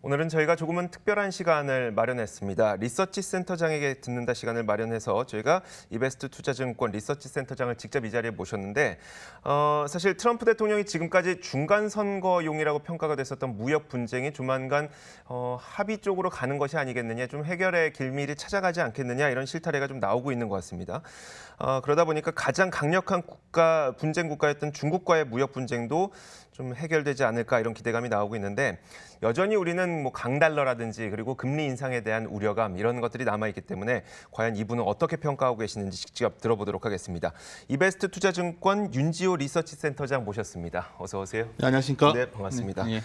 오늘은 저희가 조금은 특별한 시간을 마련했습니다. 리서치 센터장에게 듣는다 시간을 마련해서 저희가 이베스트 투자증권 리서치 센터장을 직접 이 자리에 모셨는데 사실 트럼프 대통령이 지금까지 중간 선거용이라고 평가가 됐었던 무역 분쟁이 조만간 합의 쪽으로 가는 것이 아니겠느냐, 좀 해결의 길미를 찾아가지 않겠느냐, 이런 실타래가 좀 나오고 있는 것 같습니다. 그러다 보니까 가장 강력한 분쟁 국가였던 중국과의 무역 분쟁도 좀 해결되지 않을까, 이런 기대감이 나오고 있는데, 여전히 우리는 뭐 강달러라든지 그리고 금리 인상에 대한 우려감, 이런 것들이 남아있기 때문에 과연 이분은 어떻게 평가하고 계시는지 직접 들어보도록 하겠습니다. 이베스트 투자증권 윤지호 리서치 센터장 모셨습니다. 어서 오세요. 네, 안녕하십니까? 네, 반갑습니다. 네.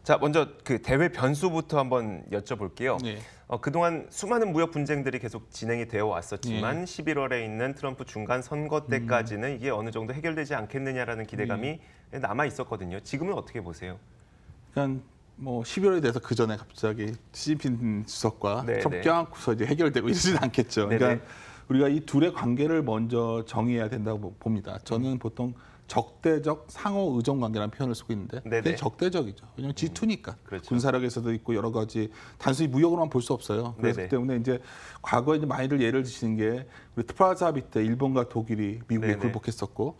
자, 먼저 그 대외 변수부터 한번 여쭤볼게요. 네. 그동안 수많은 무역 분쟁들이 계속 진행이 되어 왔었지만 11월에 있는 트럼프 중간 선거 때까지는 이게 어느 정도 해결되지 않겠느냐라는 기대감이 남아 있었거든요. 지금은 어떻게 보세요? 그러니까 뭐 12월에 대해서 그 전에 갑자기 시진핑 주석과 네, 트럼프 네. 껴안고서 이제 해결되고 이러지는 않겠죠. 네, 그러니까 네. 우리가 이 둘의 관계를 먼저 정의해야 된다고 봅니다. 저는 보통 적대적 상호 의존 관계라는 표현을 쓰고 있는데 네, 그게 네. 적대적이죠. 왜냐하면 G2니까 그렇죠. 군사력에서도 있고 여러 가지 단순히 무역으로만 볼 수 없어요. 그렇기 네, 네. 때문에 이제 과거에 이제 많이들 예를 드시는 게 우리 프라자 합의 때 일본과 독일이 미국에 네, 네. 굴복했었고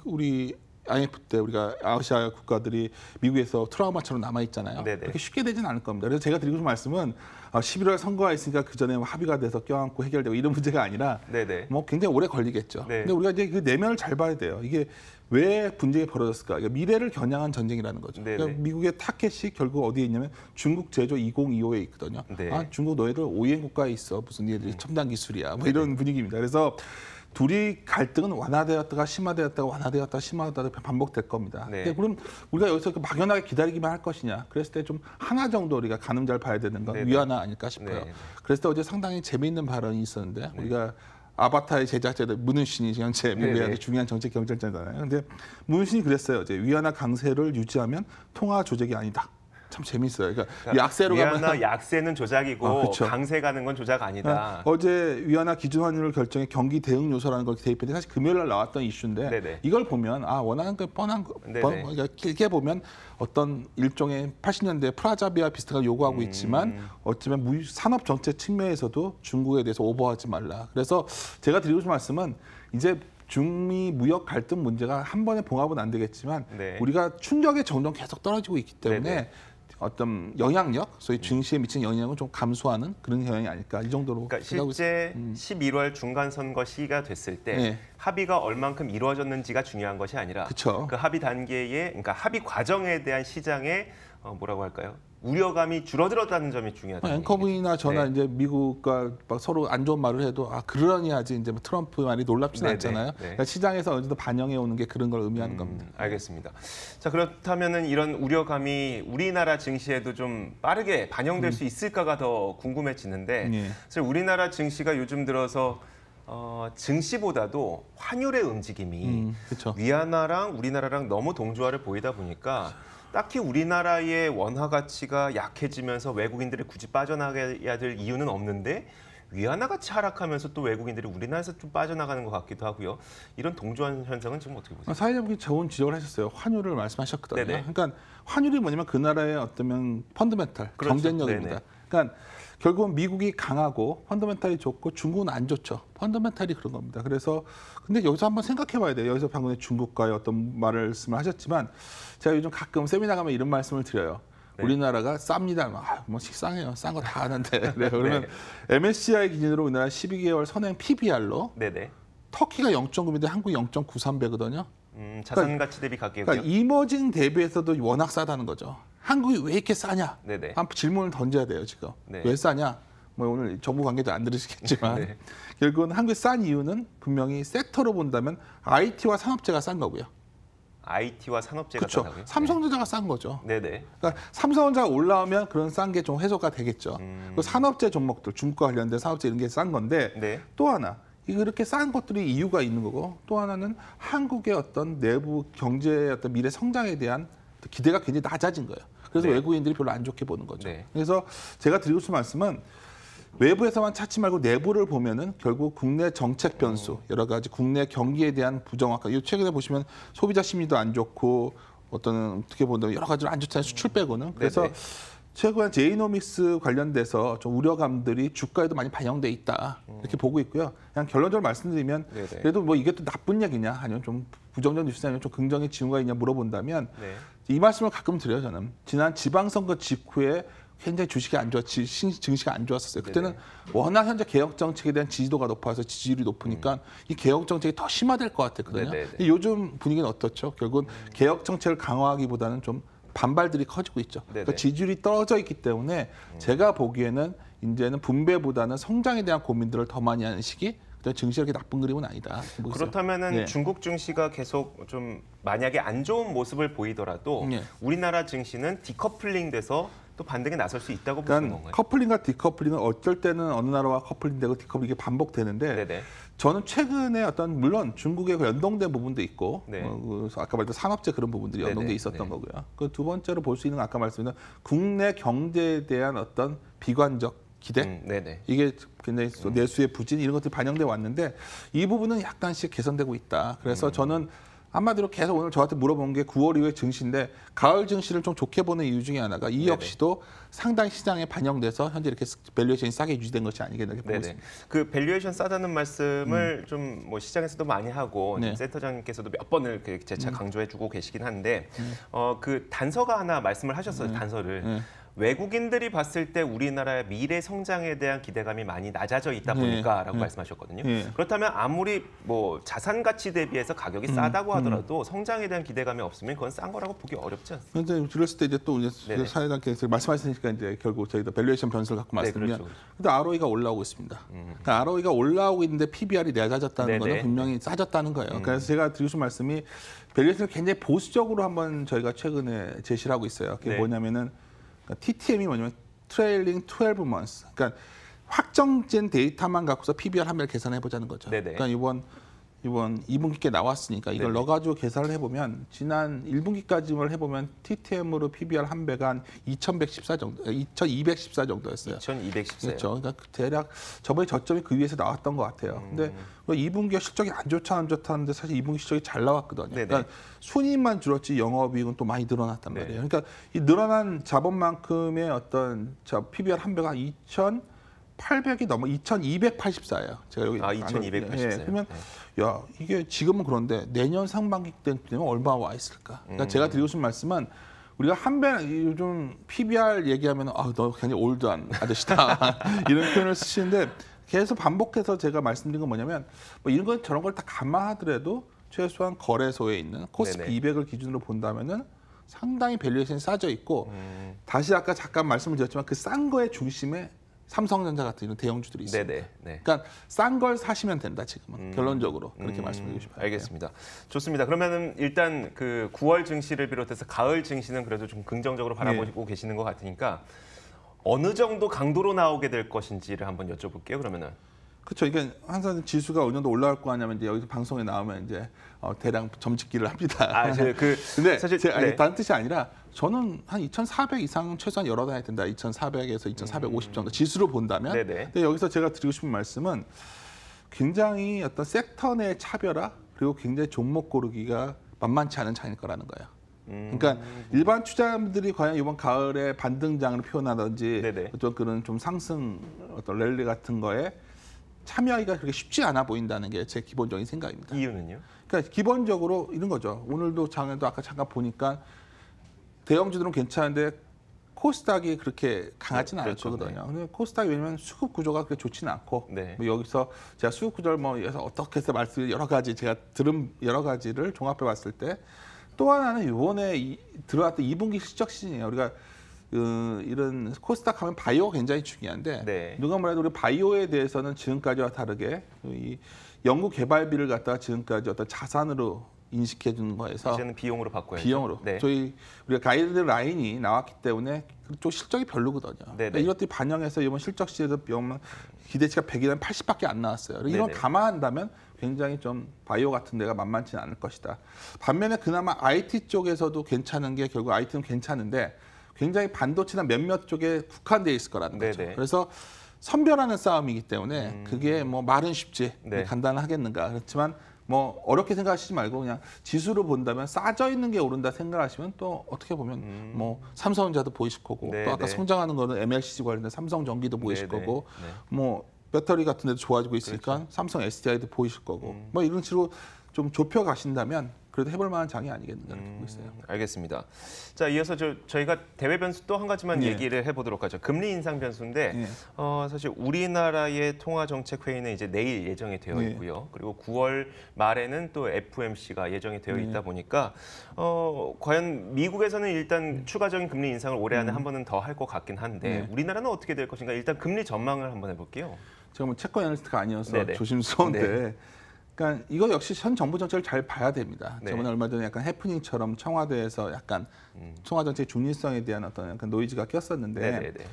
우리 IMF 때 우리가 아시아 국가들이 미국에서 트라우마처럼 남아 있잖아요. 네네. 그렇게 쉽게 되지는 않을 겁니다. 그래서 제가 드리고 싶은 말씀은 11월 선거가 있으니까 그 전에 합의가 돼서 껴안고 해결되고 이런 문제가 아니라 네네. 뭐 굉장히 오래 걸리겠죠. 네. 근데 우리가 이제 그 내면을 잘 봐야 돼요. 이게 왜 분쟁이 벌어졌을까? 그러니까 미래를 겨냥한 전쟁이라는 거죠. 네네. 그러니까 미국의 타켓이 결국 어디에 있냐면 중국 제조 2025에 있거든요. 네. 아, 중국 너희들 오이엔 국가에 있어. 무슨 얘들이 첨단 기술이야. 뭐 이런 분위기입니다. 그래서 둘이 갈등은 완화되었다가 심화되었다가 완화되었다가 심화되었다가 반복될 겁니다. 네. 근데 그럼 우리가 여기서 막연하게 기다리기만 할 것이냐? 그랬을 때 좀 하나 정도 우리가 가늠 잘 봐야 되는 건 네네. 위안화 아닐까 싶어요. 네. 그랬을 때 어제 상당히 재미있는 발언이 있었는데 우리가 아바타의 제작자들 문은신이 현재 미국의 네네. 아주 중요한 정책 경쟁자잖아요. 근데 문은신이 그랬어요. 어제 위안화 강세를 유지하면 통화 조작이 아니다. 참 재밌어요. 그러니까 약세로 위안화 가면 약세는 조작이고 그렇죠. 강세 가는 건 조작 아니다. 어제 위안화 기준 환율 결정에 경기 대응 요소라는 걸 대입했는데 사실 금요일 날 나왔던 이슈인데 네네. 이걸 보면 원하는 거 뻔한 거 네네. 그러니까 길게 보면 어떤 일종의 80년대 프라자비와 비슷하게 요구하고 있지만 어쩌면 산업 정책 측면에서도 중국에 대해서 오버하지 말라. 그래서 제가 드리고 싶은 말씀은 이제 중미 무역 갈등 문제가 한 번에 봉합은 안 되겠지만 네. 우리가 충격의 정도는 계속 떨어지고 있기 때문에 네네. 어떤 영향력, 소위 증시에 미치는 영향을 좀 감소하는 그런 경향이 아닐까 이 정도로 그러니까 생각하고 있습니다. 실제 11월 중간 선거 시기가 됐을 때 네. 합의가 얼만큼 이루어졌는지가 중요한 것이 아니라 그쵸. 그 합의 단계에, 그러니까 합의 과정에 대한 시장의 뭐라고 할까요? 우려감이 줄어들었다는 점이 중요하다는 앵커분이나 저나 네. 이제 미국과 막 서로 안 좋은 말을 해도 그러니 하지 이제 뭐 트럼프 말이 놀랍지는 네네. 않잖아요. 네. 그러니까 시장에서 어느 정도 반영해 오는 게 그런 걸 의미하는 겁니다. 알겠습니다. 자, 그렇다면은 이런 우려감이 우리나라 증시에도 좀 빠르게 반영될 수 있을까가 더 궁금해지는데 예. 사실 우리나라 증시가 요즘 들어서 증시보다도 환율의 움직임이 그렇죠. 위안화랑 우리나라랑 너무 동조화를 보이다 보니까 딱히 우리나라의 원화 가치가 약해지면서 외국인들이 굳이 빠져나가야 될 이유는 없는데 위안화 가치 하락하면서 또 외국인들이 우리나라에서 좀 빠져나가는 것 같기도 하고요. 이런 동조한 현상은 지금 어떻게 보세요? 사회자분이 좋은 지적을 하셨어요. 환율을 말씀하셨거든요. 네네. 그러니까 환율이 뭐냐면 그 나라의 어떤 펀더멘탈, 그렇죠. 경쟁력입니다. 네네. 그러니까 결국은 미국이 강하고 펀더멘탈이 좋고 중국은 안 좋죠. 펀더멘탈이 그런 겁니다. 그래서 근데 여기서 한번 생각해 봐야 돼요. 여기서 방금 중국과의 어떤 말씀을 하셨지만 제가 요즘 가끔 세미나 가면 이런 말씀을 드려요. 네. 우리나라가 쌉니다. 뭐 식상해요. 싼 거 다 아는데. 네, 그러면 MSCI 기준으로 우리나라 12개월 선행 PBR로 네네. 터키가 0.9인데 한국이 0.93배거든요. 자산 가치 대비 가격이요. 그러니까 이머징 대비해서도 워낙 싸다는 거죠. 한국이 왜 이렇게 싸냐? 네네. 한 질문을 던져야 돼요 지금. 네. 왜 싸냐? 뭐 오늘 정부 관계자 안 들으시겠지만 네. 결국은 한국이 싼 이유는 분명히 섹터로 본다면 IT와 산업재가 싼 거고요. IT와 산업재가 그렇죠. 싸다고요? 삼성전자가 싼 거죠. 네네. 그러니까 삼성전자가 올라오면 그런 싼 게 좀 해소가 되겠죠. 그 산업재 종목들, 중국과 관련된 산업재 이런 게 싼 건데 네. 또 하나 이렇게 싼 것들이 이유가 있는 거고 또 하나는 한국의 어떤 내부 경제의 어떤 미래 성장에 대한 기대가 굉장히 낮아진 거예요. 그래서 네. 외국인들이 별로 안 좋게 보는 거죠. 네. 그래서 제가 드리고 싶은 말씀은 외부에서만 찾지 말고 내부를 보면은 결국 국내 정책 변수, 여러 가지 국내 경기에 대한 부정확한. 최근에 보시면 소비자 심리도 안 좋고 어떤 어떻게 보면 여러 가지로 안 좋잖아요. 수출 빼고는. 그래서 네네. 최근 제이노믹스 관련돼서 좀 우려감들이 주가에도 많이 반영돼 있다 이렇게 보고 있고요. 그냥 결론적으로 말씀드리면 네네. 그래도 뭐 이게 또 나쁜 얘기냐 아니면 좀 부정적 뉴스냐 아니면 좀 긍정의 징후가 있냐 물어본다면 네. 이 말씀을 가끔 드려요. 저는 지난 지방선거 직후에 굉장히 주식이 안 좋았지 증시가 안 좋았었어요. 그때는 네네. 워낙 현재 개혁 정책에 대한 지지도가 높아서 지지율이 높으니까 이 개혁 정책이 더 심화될 것 같았거든요. 네네네. 근데 요즘 분위기는 어떻죠? 결국은 개혁 정책을 강화하기보다는 좀 반발들이 커지고 있죠. 그러니까 지지율이 떨어져 있기 때문에 제가 보기에는 이제는 분배보다는 성장에 대한 고민들을 더 많이 하는 시기. 증시가 그렇게 나쁜 그림은 아니다. 그렇다면은 네. 중국 증시가 계속 좀 만약에 안 좋은 모습을 보이더라도 네. 우리나라 증시는 디커플링 돼서 또 반등에 나설 수 있다고 보시는 그러니까 건가요? 커플링과 디커플링은 어쩔 때는 어느 나라와 커플링되고 디커플링이 반복되는데 네네. 저는 최근에 어떤 물론 중국에 연동된 부분도 있고 네. 아까 말했던 산업재 그런 부분들이 연동돼 네네. 있었던 네. 거고요. 그 두 번째로 볼 수 있는 건 아까 말씀드린 국내 경제에 대한 어떤 비관적 기대 네네. 이게 굉장히 내수의 부진 이런 것들이 반영돼 왔는데 이 부분은 약간씩 개선되고 있다. 그래서 저는 한마디로 계속 오늘 저한테 물어본 게 9월 이후의 증시인데 가을 증시를 좀 좋게 보는 이유 중에 하나가 이 네네. 역시도 상당히 시장에 반영돼서 현재 이렇게 밸류에이션이 싸게 유지된 것이 아니겠나 이렇게 보고 네네. 있습니다. 그 밸류에이션 싸다는 말씀을 좀 뭐 시장에서도 많이 하고 네. 센터장님께서도 몇 번을 재차 강조해주고 계시긴 한데 그 단서가 하나 말씀을 하셨어요. 단서를. 외국인들이 봤을 때 우리나라의 미래 성장에 대한 기대감이 많이 낮아져 있다 보니까라고 말씀하셨거든요. 그렇다면 아무리 뭐 자산 가치 대비해서 가격이 싸다고 하더라도 성장에 대한 기대감이 없으면 그건 싼 거라고 보기 어렵지 않습니까? 그런데 그랬을 때 이제 또 네네. 사회자께서 말씀하시니까 이제 결국 저희도 밸류에이션 변수를 갖고 말씀드리면 그렇죠. 근데 ROE가 올라오고 있습니다. 그러니까 ROE가 올라오고 있는데 PBR이 낮아졌다는 네네. 거는 분명히 싸졌다는 거예요. 그래서 제가 드리고 싶은 말씀이 밸류에이션을 굉장히 보수적으로 한번 저희가 최근에 제시를 하고 있어요. 그게 네. 뭐냐면은 그러니까 TTM이 뭐냐면 트레일링 12 months. 그러니까 확정된 데이터만 갖고서 PBR 한 배를 계산해 보자는 거죠. 네네. 그러니까 이번 2분기께 나왔으니까 이걸 네네. 넣어가지고 계산을 해보면 지난 1분기까지만 해보면 TTM으로 PBR 한 배가 한 2,114 정도, 2,214 정도였어요. 2214요. 그렇죠. 그러니까 대략 저번에 저점이 그 위에서 나왔던 것 같아요. 근데 2분기가 실적이 안 좋다는데 사실 2분기 실적이 잘 나왔거든요. 네네. 그러니까 순이익만 줄었지 영업이익은 또 많이 늘어났단 네. 말이에요. 그러니까 이 늘어난 자본만큼의 어떤 PBR 한 배가 2,800이 넘어 2,284예요. 제가 여기 2,284. 예, 그러면 야 이게 지금은 그런데 내년 상반기 때면 얼마 와 있을까? 그러니까 제가 드리고 싶은 말씀은 우리가 한 배 요즘 PBR 얘기하면 너 굉장히 올드한 아저씨다 이런 표현을 쓰시는데 계속 반복해서 제가 말씀드린 건 뭐냐면 뭐 이런 건 저런 걸 다 감안하더라도 최소한 거래소에 있는 코스피 네네. 200을 기준으로 본다면은 상당히 밸류에이션이 싸져 있고 다시 아까 잠깐 말씀을 드렸지만 그 싼 거의 중심에 삼성전자 같은 이런 대형주들이 있습니다. 네네. 네. 그러니까 싼 걸 사시면 된다 지금은 결론적으로 그렇게 말씀드리고 싶어요. 알겠습니다. 좋습니다. 그러면은 일단 그 9월 증시를 비롯해서 가을 증시는 그래도 좀 긍정적으로 바라보고 계시는 것 같으니까 어느 정도 강도로 나오게 될 것인지를 한번 여쭤볼게요. 그러면은. 그렇죠. 이게 항상 지수가 어느 정도 올라갈 거 아니면 이제 여기서 방송에 나오면 이제 대량 점찍기를 합니다. 근데 사실 제가 다른 뜻이 아니라 저는 한 2,400 이상은 최소한 열어놔야 된다. 2,400에서 2,450 정도 지수로 본다면. 네네. 근데 여기서 제가 드리고 싶은 말씀은 굉장히 어떤 섹터 내 차별화 그리고 굉장히 종목 고르기가 만만치 않은 장일 거라는 거예요. 그러니까 일반 투자자들이 과연 이번 가을에 반등장을 표현하든지 네네. 어떤 그런 좀 상승 어떤 랠리 같은 거에 참여하기가 그렇게 쉽지 않아 보인다는 게 제 기본적인 생각입니다. 이유는요? 그러니까 기본적으로 이런 거죠. 오늘도 장에도 아까 잠깐 보니까 대형주들은 괜찮은데 코스닥이 그렇게 강하지는 않을 그렇죠. 거거든요. 근데 코스닥이 왜냐면 수급 구조가 그렇게 좋지는 않고 네. 뭐 여기서 제가 수급 구조를 뭐 여기서 어떻게 해서 말씀 여러 가지 제가 들은 여러 가지를 종합해 봤을 때 또 하나는 이번에 들어왔던 2분기 실적 시즌이에요. 우리가 이런 코스닥 하면 바이오가 굉장히 중요한데 네. 누가 뭐래도 우리 바이오에 대해서는 지금까지와 다르게 이 연구 개발비를 갖다가 지금까지 어떤 자산으로 인식해 주는 거에서 이제는 비용으로 바꿔야죠. 비용으로 네. 우리가 가이드 라인이 나왔기 때문에 그쪽 실적이 별로거든요. 그러니까 이것들이 반영해서 이번 실적 시에서 보면 기대치가 100이라면 80밖에 안 나왔어요. 이런 네네. 감안한다면 굉장히 좀 바이오 같은 데가 만만치는 않을 것이다. 반면에 그나마 IT 쪽에서도 괜찮은 게 결국 IT는 괜찮은데 굉장히 반도체나 몇몇 쪽에 국한되어 있을 거라는 거죠. 네네. 그래서 선별하는 싸움이기 때문에 그게 뭐 말은 쉽지 네. 간단하겠는가. 그렇지만 뭐 어렵게 생각하시지 말고 그냥 지수로 본다면 싸져 있는 게 오른다 생각하시면 또 어떻게 보면 뭐 삼성전자도 보이실 거고 네, 또 아까 네. 성장하는 거는 MLCC 관련된 삼성전기도 보이실 네, 네. 거고 네. 뭐 배터리 같은 데도 좋아지고 있으니까 그렇죠. 삼성 SDI도 보이실 거고 뭐 이런 식으로 좀 좁혀 가신다면 그래도 해볼 만한 장이 아니겠는가 이렇게 보고 있어요. 알겠습니다. 자, 이어서 저희가 대외 변수 또 한 가지만 예. 얘기를 해보도록 하죠. 금리 인상 변수인데 예. 사실 우리나라의 통화정책 회의는 이제 내일 예정이 되어 예. 있고요. 그리고 9월 말에는 또 FOMC가 예정이 되어 예. 있다 보니까 과연 미국에서는 일단 추가적인 금리 인상을 올해 안에 한 번은 더 할 것 같긴 한데 예. 우리나라는 어떻게 될 것인가? 일단 금리 전망을 한번 해볼게요. 제가 뭐 채권 애널리스트가 아니어서 네네. 조심스러운데 네. 그러니까 이거 역시 현 정부 정책을 잘 봐야 됩니다. 네. 저번에 얼마 전에 약간 해프닝처럼 청와대에서 약간 통화 정책 중립성에 대한 어떤 약간 노이즈가 꼈었는데 네네네.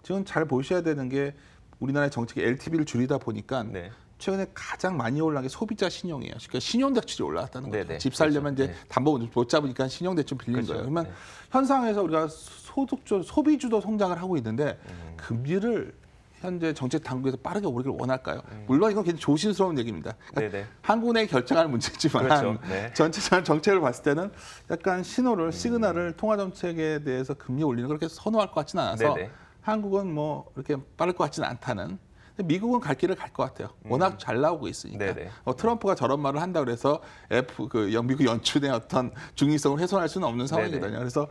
지금 잘 보셔야 되는 게 우리나라의 정책이 LTV를 줄이다 보니까 네. 최근에 가장 많이 올라간 게 소비자 신용이에요. 그러니까 신용 대출이 올라왔다는 거죠. 네네. 집 살려면 그렇죠. 이제 담보 못 잡으니까 신용 대출 빌린 그렇죠. 거예요. 그러면 네. 현상에서 우리가 소비주도 성장을 하고 있는데 금리를 현재 정책 당국에서 빠르게 오르기를 원할까요? 물론 이건 굉장히 조심스러운 얘기입니다. 그러니까 네네. 한국의 결정할 문제지만 그렇죠. 네. 전체적인 정책을 봤을 때는 약간 시그널을 통화 정책에 대해서 금리 올리는 걸 그렇게 선호할 것 같지는 않아서 네네. 한국은 뭐 이렇게 빠를 것 같지는 않다는. 근데 미국은 갈 길을 갈 것 같아요. 워낙 잘 나오고 있으니까. 네네. 트럼프가 저런 말을 한다 그래서 미국 연준의 어떤 중립성을 훼손할 수는 없는 상황이거든요. 네네. 그래서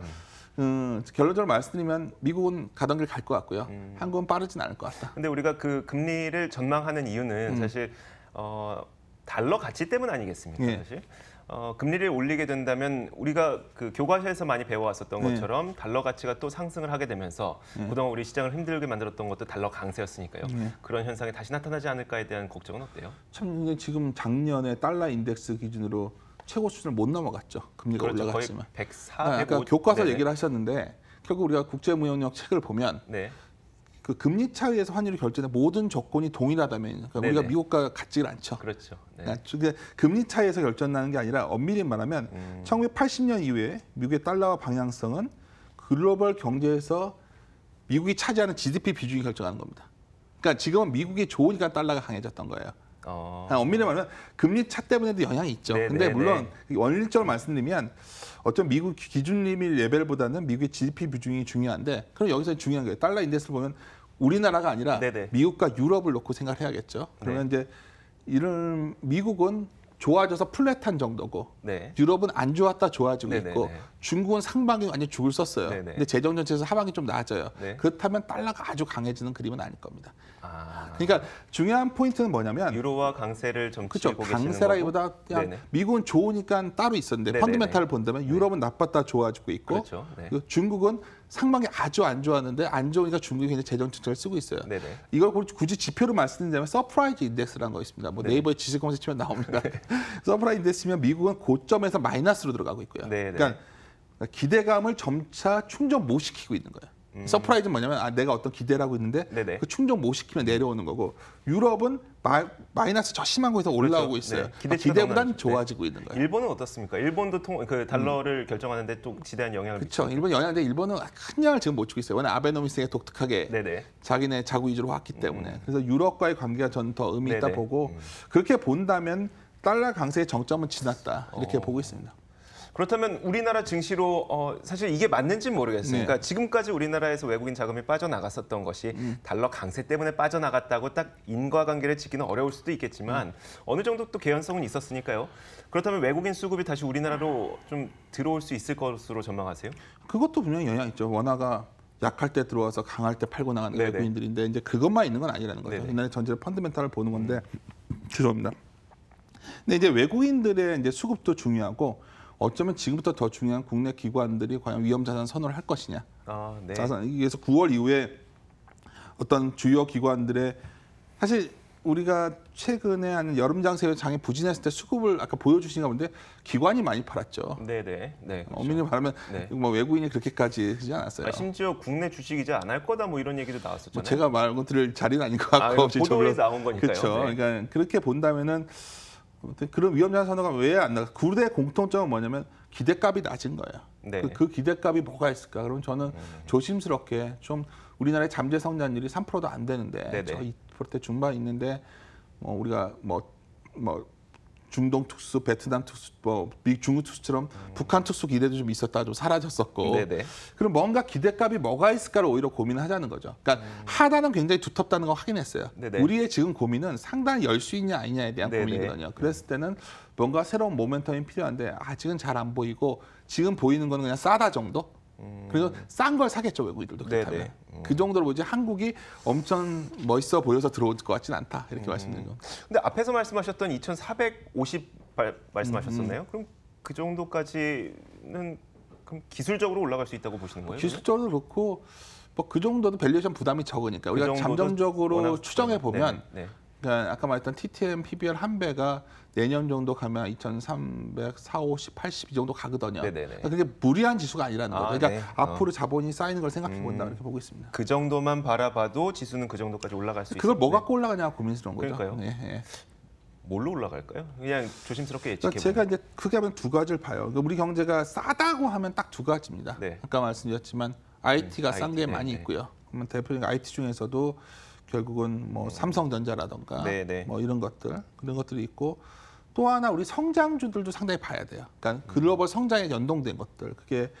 결론적으로 말씀드리면 미국은 가던 길 갈 것 같고요. 한국은 빠르진 않을 것 같다. 근데 우리가 그 금리를 전망하는 이유는 사실 달러 가치 때문 아니겠습니까? 예. 사실 금리를 올리게 된다면 우리가 그 교과서에서 많이 배워왔었던 예. 것처럼 달러 가치가 또 상승을 하게 되면서 그동안 우리 시장을 힘들게 만들었던 것도 달러 강세였으니까요. 예. 그런 현상이 다시 나타나지 않을까에 대한 걱정은 어때요? 참 이게 지금 작년에 달러 인덱스 기준으로 최고 수준을 못 넘어갔죠. 금리가 그렇죠. 거의 올라갔지만. 104, 아까 105. 교과서 네네. 얘기를 하셨는데 결국 우리가 국제무역력 책을 보면 네. 그 금리 차이에서 환율이 결정된 모든 조건이 동일하다면 그러니까 우리가 네네. 미국과 같지가 않죠. 그렇죠. 네. 그러니까 금리 차이에서 결정나는 게 아니라 엄밀히 말하면 1980년 이후에 미국의 달러화 방향성은 글로벌 경제에서 미국이 차지하는 GDP 비중이 결정하는 겁니다. 그러니까 지금은 미국이 좋으니까 달러가 강해졌던 거예요. 엄밀히 말하면 금리 차 때문에도 영향이 있죠. 네네네. 근데 물론 원리적으로 말씀드리면 어떤 미국 기준 리밋 레벨보다는 미국의 GDP 비중이 중요한데 그럼 여기서 중요한 거예요. 달러 인덱스를 보면 우리나라가 아니라 네네. 미국과 유럽을 놓고 생각을 해야겠죠. 그러면 이제 이런 미국은 좋아져서 플랫한 정도고 네. 유럽은 안 좋았다 좋아지고 네네네. 있고 중국은 상반기 완전 죽을 썼어요. 네네. 근데 재정 정책에서 하반기 좀 나아져요. 네. 그렇다면 달러가 아주 강해지는 그림은 아닐 겁니다. 아, 그러니까 중요한 포인트는 뭐냐면 유로와 강세를 좀 그렇죠. 치고 계시는 강세라기보다 거고. 그냥 네네. 미국은 좋으니까 따로 있었는데 네네네. 펀더멘탈을 본다면 유럽은 나빴다 좋아지고 있고 그렇죠. 네. 그리고 중국은 상반기 아주 안 좋았는데 안 좋으니까 중국이 굉장히 재정 정책을 쓰고 있어요. 네네. 이걸 굳이 지표로 말씀드리자면 서프라이즈 인덱스라는 거 있습니다. 뭐 네. 네이버에 지식 검색 치면 나옵니다. 서프라이즈 인덱스면 미국은 고점에서 마이너스로 들어가고 있고요. 네네. 그러니까 기대감을 점차 충족 못 시키고 있는 거예요. 서프라이즈는 뭐냐면 내가 어떤 기대를 하고 있는데 네네. 그 충족 못 시키면 내려오는 거고 유럽은 마이너스 저 심한 거에서 올라오고 그렇죠. 있어요. 네. 기대치가 기대보다는 너무 좋아지고 있는 거예요. 일본은 어떻습니까? 일본도 그 달러를 결정하는데 또 지대한 영향을 그렇죠. 일본 영향인데 일본은 큰 영향을 지금 못 주고 있어요. 워낙 아베노미스가 독특하게 네네. 자기네 자구 위주로 왔기 때문에 그래서 유럽과의 관계가 전 더 의미 있다 네네. 보고 그렇게 본다면 달러 강세의 정점은 지났다 이렇게 보고 있습니다. 그렇다면 우리나라 증시로 사실 이게 맞는지는 모르겠어요. 네. 그러니까 지금까지 우리나라에서 외국인 자금이 빠져나갔었던 것이 달러 강세 때문에 빠져나갔다고 딱 인과관계를 짓기는 어려울 수도 있겠지만 어느 정도 또 개연성은 있었으니까요. 그렇다면 외국인 수급이 다시 우리나라로 좀 들어올 수 있을 것으로 전망하세요? 그것도 분명히 영향 있죠. 원화가 약할 때 들어와서 강할 때 팔고 나가는 네네. 외국인들인데 이제 그것만 있는 건 아니라는 거죠. 네네. 옛날에 전체를 펀드멘탈을 보는 건데 죄송합니다. 근데 이제 외국인들의 이제 수급도 중요하고 어쩌면 지금부터 더 중요한 국내 기관들이 과연 위험 자산 선호를 할 것이냐. 아, 네. 자산 그래서 9월 이후에 어떤 주요 기관들의 사실 우리가 최근에 한 여름 장세 장에 부진했을 때 수급을 아까 보여주신 가본데 기관이 많이 팔았죠. 네네. 네. 그렇죠. 엄밀히 말하면 네. 뭐 외국인이 그렇게까지 하지 않았어요. 심지어 국내 주식 이제 안 할 거다 뭐 이런 얘기도 나왔었잖아요. 뭐 제가 말한 드릴 자리는 아닌 것 같고 이거 보도에 나온 거니까요. 그렇죠. 네. 그러니까 그렇게 본다면은 아무튼 그런 위험자산 선호가 왜 안 나가? 구대 공통점은 뭐냐면 기대값이 낮은 거예요. 네. 그 기대값이 뭐가 있을까? 그럼 저는 조심스럽게 좀 우리나라의 잠재 성장률이 3%도 안 되는데 네네. 저 2%대 중반 있는데 우리가 뭐 중동 특수, 베트남 특수, 중국 특수처럼 북한 특수 기대도 좀 있었다가 좀 사라졌었고. 네네. 그럼 뭔가 기대값이 뭐가 있을까를 오히려 고민하자는 거죠. 그러니까 하단은 굉장히 두텁다는 거 확인했어요. 네네. 우리의 지금 고민은 상단을 열 수 있냐 아니냐에 대한 네네. 고민이거든요. 그랬을 때는 뭔가 새로운 모멘텀이 필요한데 아직은 잘 안 보이고 지금 보이는 거는 그냥 싸다 정도? 그래서 싼 걸 사겠죠, 외국인들도. 그렇다면. 네네. 그 정도로 보지 한국이 엄청 멋있어 보여서 들어올 것 같지는 않다. 이렇게 말씀드린 겁니다. 근데 앞에서 말씀하셨던 2,450 말씀하셨었네요. 그럼 그 정도까지는 그럼 기술적으로 올라갈 수 있다고 보시는 거예요? 기술적으로 그렇고 뭐 그 정도도 밸류에이션 부담이 적으니까 우리가 정도도 잠정적으로 워낙 추정해 보면 네네. 그러니까 아까 말했던 TTM, PBR 한 배가 내년 정도 가면 2,300, 4, 50, 80 이 정도 가거든요. 네네네. 그러니까 그게 무리한 지수가 아니라는 거죠. 그러니까 네. 앞으로 자본이 쌓이는 걸 생각해 본다 이렇게 보고 있습니다. 그 정도만 바라봐도 지수는 그 정도까지 올라갈 수 그걸 있습니다. 뭐 갖고 올라가냐 고민스러운 거죠. 그러니까요. 예, 예. 뭘로 올라갈까요? 그냥 조심스럽게 예측해 그러니까 제가 이제 크게 하면 두 가지를 봐요. 그러니까 우리 경제가 싸다고 하면 딱 두 가지입니다. 네. 아까 말씀드렸지만 IT가 싼 게 IT, 많이 네, 있고요. 그러면 대표적인 IT 중에서도 결국은 뭐 삼성전자라던가 네, 네. 뭐 이런 것들 그런 것들이 있고 또 하나 우리 성장주들도 상당히 봐야 돼요. 그러니까 글로벌 성장에 연동된 것들 그게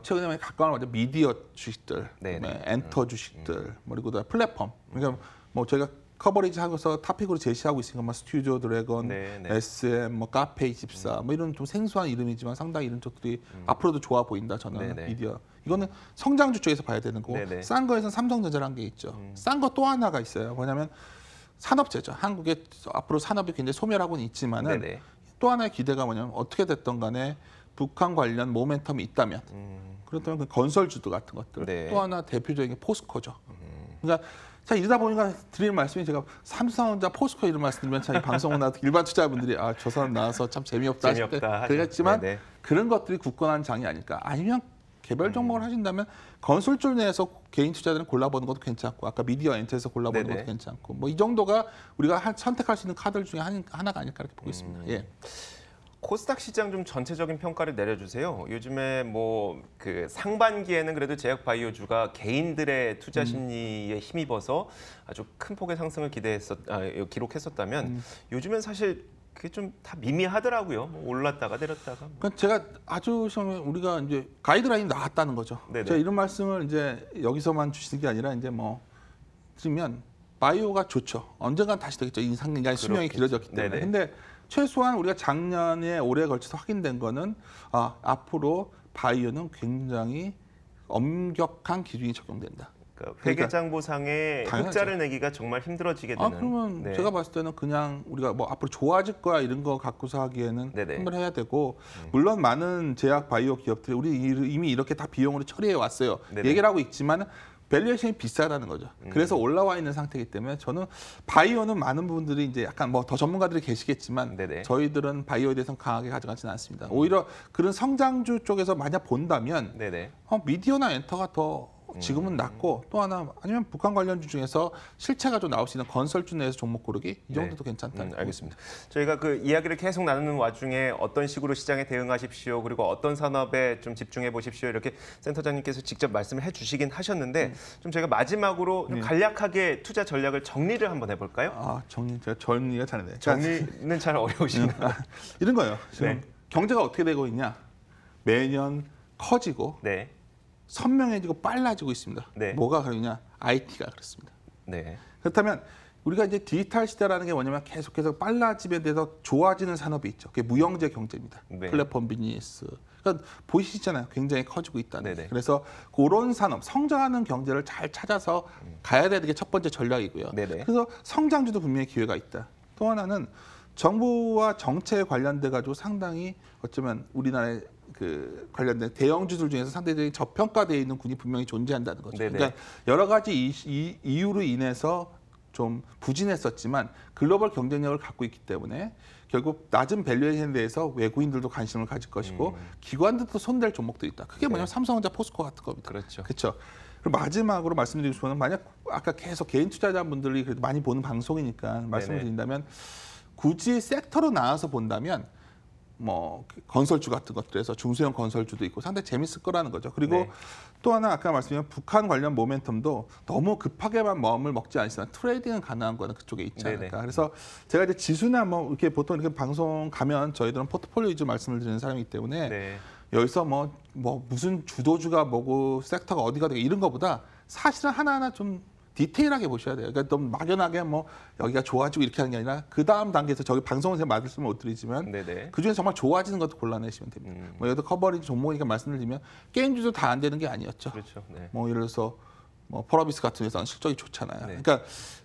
최근에 가까운 말로 미디어 주식들, 네, 그다음에 네. 엔터 주식들, 그리고 플랫폼. 그러니까 뭐 저희가 커버리지 하고서 토픽으로 제시하고 있으니까 뭐 스튜디오 드래곤, 네, 네. SM, 뭐 카페24 뭐 이런 좀 생소한 이름이지만 상당히 이런 쪽들이 앞으로도 좋아 보인다 저는 네, 네. 미디어. 이거는 성장주 쪽에서 봐야 되는 거고 네, 네. 싼 거에서는 삼성전자라는 게 있죠. 싼 거 또 하나가 있어요. 뭐냐면 산업재죠. 한국의 앞으로 산업이 굉장히 소멸하고는 있지만은 네네. 또 하나의 기대가 뭐냐면 어떻게 됐던 간에 북한 관련 모멘텀이 있다면 그렇다면 그 건설주도 같은 것들 네. 또 하나 대표적인 게 포스코죠. 그러니까 자 이러다 보니까 드리는 말씀이 제가 삼성전자 포스코 이런 말씀드리면 참 이 방송을 나도 일반 투자자분들이 아 저 사람 나와서 참 재미없다 하실 때 재미없다 하죠. 그랬지만 네네. 그런 것들이 굳건한 장이 아닐까. 아니면 개별 종목을 하신다면 건설주 내에서 개인 투자자들은 골라보는 것도 괜찮고 아까 미디어 엔터에서 골라보는 네네. 것도 괜찮고 뭐 이 정도가 우리가 선택할 수 있는 카드들 중에 하나가 아닐까 이렇게 보고 있습니다. 예. 코스닥 시장 좀 전체적인 평가를 내려주세요. 요즘에 뭐 그 상반기에는 그래도 제약 바이오주가 개인들의 투자 심리에 힘입어서 아주 큰 폭의 상승을 기록했었다면 요즘엔 사실 그게 좀 다 미미하더라고요. 뭐 올랐다가 내렸다가. 뭐. 그러니까 제가 아주 처음에 우리가 이제 가이드라인이 나왔다는 거죠. 네네. 제가 이런 말씀을 이제 여기서만 주시는 게 아니라 이제 뭐 드리면 바이오가 좋죠. 언젠간 다시 되겠죠. 인간의 수명이 그렇겠죠. 길어졌기 때문에. 네네. 근데 최소한 우리가 작년에 올해에 걸쳐서 확인된 거는 앞으로 바이오는 굉장히 엄격한 기준이 적용된다. 그러니까 회계장부상에 당연하죠. 흑자를 내기가 정말 힘들어지게 되는. 그러면 네. 제가 봤을 때는 그냥 우리가 뭐 앞으로 좋아질 거야 이런 거 갖고서 하기에는 네네. 판별해야 되고 물론 많은 제약 바이오 기업들이 우리 이미 이렇게 다 비용으로 처리해 왔어요. 네네. 얘기를 하고 있지만 밸류에이션이 비싸다는 거죠. 그래서 올라와 있는 상태이기 때문에 저는 바이오는 많은 분들이 이제 약간 뭐 더 전문가들이 계시겠지만 네네. 저희들은 바이오에 대해서 강하게 가져가지는 않습니다. 오히려 그런 성장주 쪽에서 만약 본다면 네네. 미디어나 엔터가 더 지금은 낮고 또 하나 아니면 북한 관련주 중에서 실체가 좀 나올 수 있는 건설주 내에서 종목 고르기 이 정도도 괜찮다. 알겠습니다. 저희가 그 이야기를 계속 나누는 와중에 어떤 식으로 시장에 대응하십시오. 그리고 어떤 산업에 좀 집중해 보십시오. 이렇게 센터장님께서 직접 말씀을 해주시긴 하셨는데 좀 저희가 마지막으로 좀 간략하게 투자 전략을 정리를 한번 해볼까요? 제가 정리가 잘 안 돼요. 정리는 잘 어려우신가요? 이런 거예요. 지금 네. 경제가 어떻게 되고 있냐? 매년 커지고 네. 선명해지고 빨라지고 있습니다. 네. 뭐가 그러냐? IT가 그렇습니다. 네. 그렇다면 우리가 이제 디지털 시대라는 게 뭐냐면 계속해서 빨라짐에 대해서 좋아지는 산업이 있죠. 그게 무형제 경제입니다. 네. 플랫폼 비즈니스. 그러니까 보이시잖아요. 굉장히 커지고 있다는 네네. 게. 그래서 그런 산업, 성장하는 경제를 잘 찾아서 가야 되는 게 첫 번째 전략이고요. 네네. 그래서 성장주도 분명히 기회가 있다. 또 하나는 정부와 정책에 관련돼 가지고 상당히 어쩌면 우리나라의 그 관련된 대형주들 중에서 상대적인 저평가되어 있는 군이 분명히 존재한다는 거죠. 네네. 그러니까 여러 가지 이유로 인해서 좀 부진했었지만 글로벌 경쟁력을 갖고 있기 때문에 결국 낮은 밸류에이션에 대해서 외국인들도 관심을 가질 것이고 기관들도 손댈 종목도 있다. 그게 뭐냐면 삼성전자, 포스코 같은 겁니다. 그렇죠. 그렇죠. 그리고 마지막으로 말씀드리고 싶은 건 만약 아까 계속 개인 투자자분들이 그래도 많이 보는 방송이니까 말씀을 네네. 드린다면 굳이 섹터로 나눠서 본다면 뭐 건설주 같은 것들에서 중소형 건설주도 있고 상당히 재밌을 거라는 거죠. 그리고 네. 또 하나 아까 말씀드린 북한 관련 모멘텀도 너무 급하게만 마음을 먹지 않지만 트레이딩은 가능한 거는 그쪽에 있지 않을까. 네네. 그래서 제가 이제 지수나 뭐 이렇게 보통 이렇게 방송 가면 저희들은 포트폴리오 위주 말씀을 드리는 사람이기 때문에 네. 여기서 뭐 무슨 주도주가 뭐고 섹터가 어디가 되고 이런 거보다 사실은 하나하나 좀 디테일하게 보셔야 돼요. 그러니까 너무 막연하게 뭐 여기가 좋아지고 이렇게 하는 게 아니라 그 다음 단계에서 저기 방송을 제가 말씀을 못 드리지만 네네. 그 중에 정말 좋아지는 것도 골라내시면 됩니다. 뭐 여기도 커버리지 종목이니까 말씀을 드리면 게임주도 다 안 되는 게 아니었죠. 그렇죠. 네. 뭐 예를 들어서 뭐 펄어비스 같은 회사는 실적이 좋잖아요. 네. 그러니까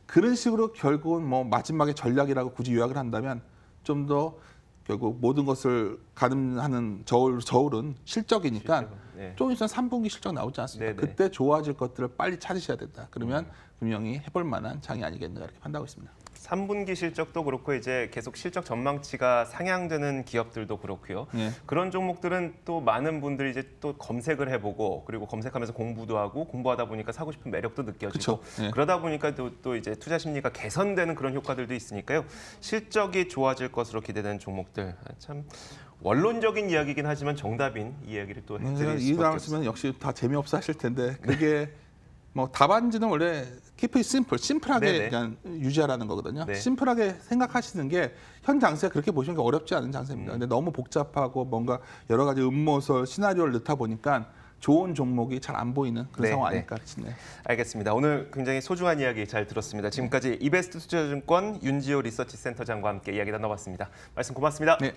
그런 식으로 결국은 뭐 마지막에 전략이라고 굳이 요약을 한다면 좀 더 결국 모든 것을 가늠하는 저울은 실적이니까 실적은, 네. 조금 있으면 3분기 실적 나오지 않습니까? 네네. 그때 좋아질 것들을 빨리 찾으셔야 된다. 그러면 분명히 해볼 만한 장이 아니겠는가 이렇게 판단하고 있습니다. 3분기 실적도 그렇고 이제 계속 실적 전망치가 상향되는 기업들도 그렇고요. 예. 그런 종목들은 또 많은 분들이 이제 또 검색을 해보고 그리고 검색하면서 공부도 하고 공부하다 보니까 사고 싶은 매력도 느껴지고 그쵸. 예. 그러다 보니까 또 이제 투자 심리가 개선되는 그런 효과들도 있으니까요. 실적이 좋아질 것으로 기대되는 종목들 참 원론적인 이야기긴 하지만 정답인 이야기를 또 해드릴 이 수밖에 나왔으면 없습니다. 역시 다 재미없어 하실 텐데 그게 뭐 답안지는 원래 keep it simple, 심플하게 네네. 그냥 유지하라는 거거든요. 네. 심플하게 생각하시는 게 현 장세 그렇게 보시는 게 어렵지 않은 장세입니다. 근데 너무 복잡하고 뭔가 여러 가지 음모설, 시나리오를 넣다 보니까 좋은 종목이 잘 안 보이는 그런 네, 상황 네. 아닐까 싶네요. 알겠습니다. 오늘 굉장히 소중한 이야기 잘 들었습니다. 지금까지 이베스트 투자증권 윤지호 리서치 센터장과 함께 이야기 나눠봤습니다. 말씀 고맙습니다. 네.